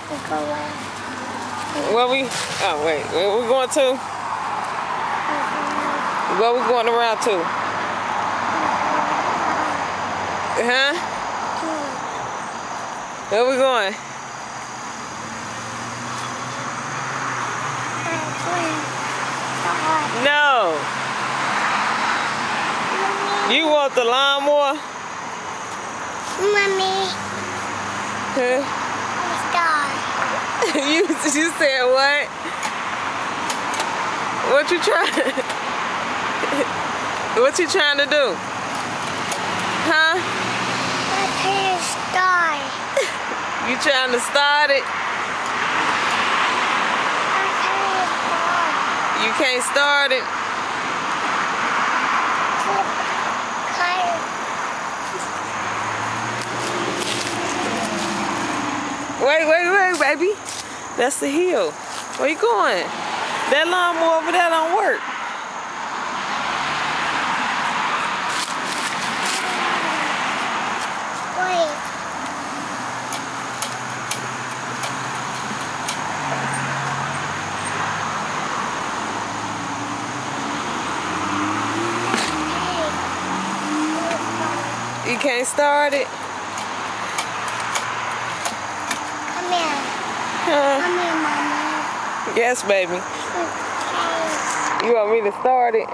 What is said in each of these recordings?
We go around. Where we? Oh wait, where we going to? Where we going around to? Huh? Where we going? No. You want the lawnmower? Mommy. Huh? The star. you said what? What you trying? What you trying to do? Huh? I can't start. You trying to start it? You can't start it. Wait, baby. That's the hill. Where you going? That lawnmower over there don't work. You can't start it? Come here. Huh? Come here, Mommy. Yes, baby. Okay. You want me to start it?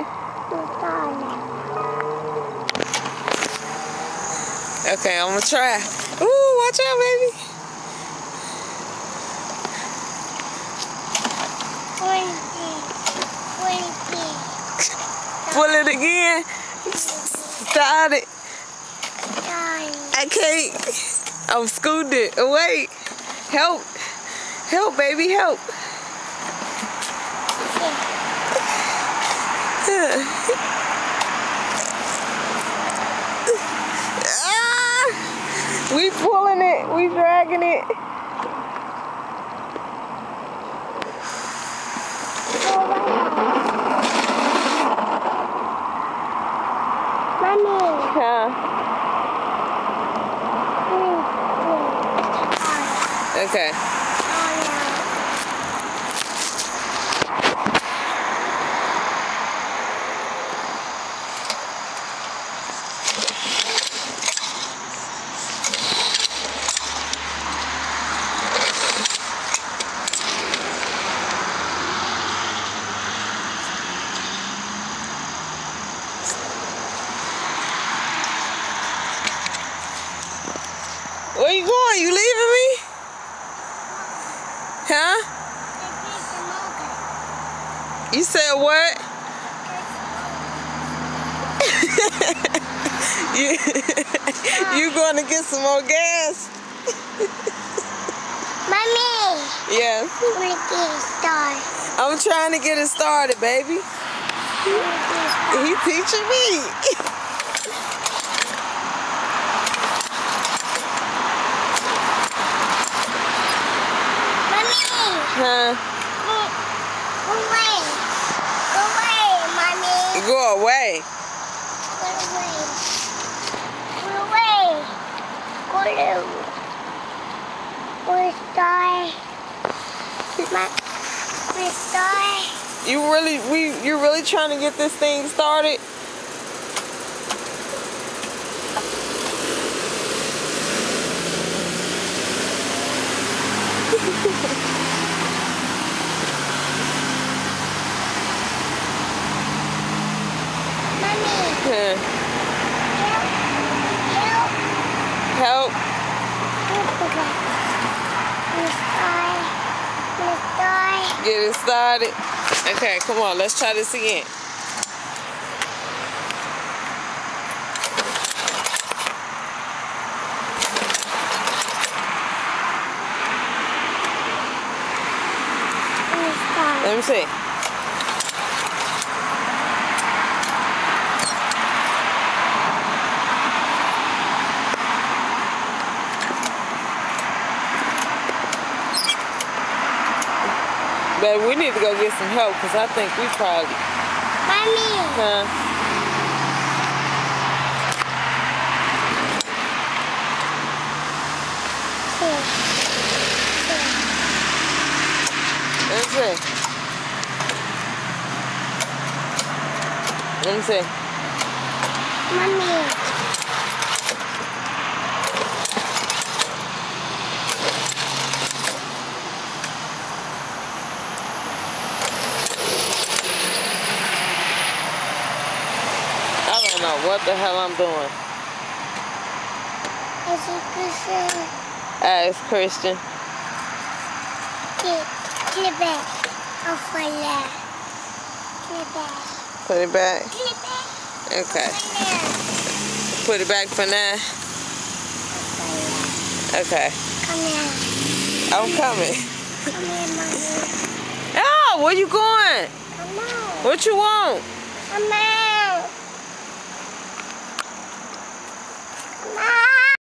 Okay, I'm gonna try. Ooh, watch out, baby. Pull it again. Start it. I can't. I'm scooting it. Oh, wait. Help. Help, baby, help. We pulling it. We dragging it. Mommy. Huh? Okay. Where you going? You leaving me? Huh? You said what? you going to get some more gas? Mommy. Yes. I'm gonna get it started. I'm trying to get it started, baby. He teaching me. Huh? Go away. Go away, Mommy. Go away. Go away. Go away. Go start. You really trying to get this thing started? Mommy. Help. Get it started. Okay, come on, let's try this again. Let me see. Baby, we need to go get some help because I think we probably... Mommy. Huh? Here. see. Let me see. Mommy. I don't know what the hell I'm doing. Is it Christian? Ask Christian. Clip it. Off my lap. Clip it. Put it back. Clip it. Okay. Off my lap. Put it back for now. Off my lap. Okay. Come here. I'm coming. Come here, Mommy. Oh, where you going? Come on. What you want? Come on.